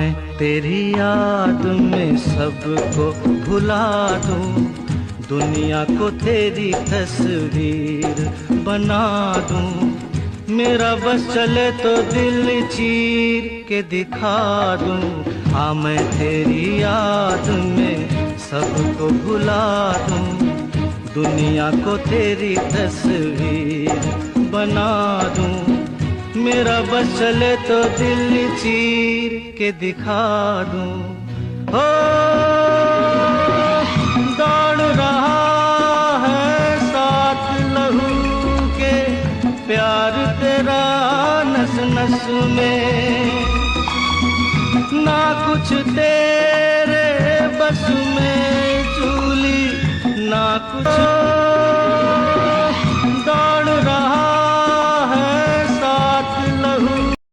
मैं तेरी याद में सबको भुला दूं, दुनिया को तेरी तस्वीर बना दूं। मेरा बस चले तो दिल चीर के दिखा दूं। हाँ मैं तेरी याद में सबको भुला दूं, दुनिया को तेरी तस्वीर बना दूं। मेरा बस चले तो दिल चीर के दिखा दूं। हो दौड़ रहा है साथ लहू के प्यार तेरा नस नस में, ना कुछ तेरे बस में चूली ना कुछ।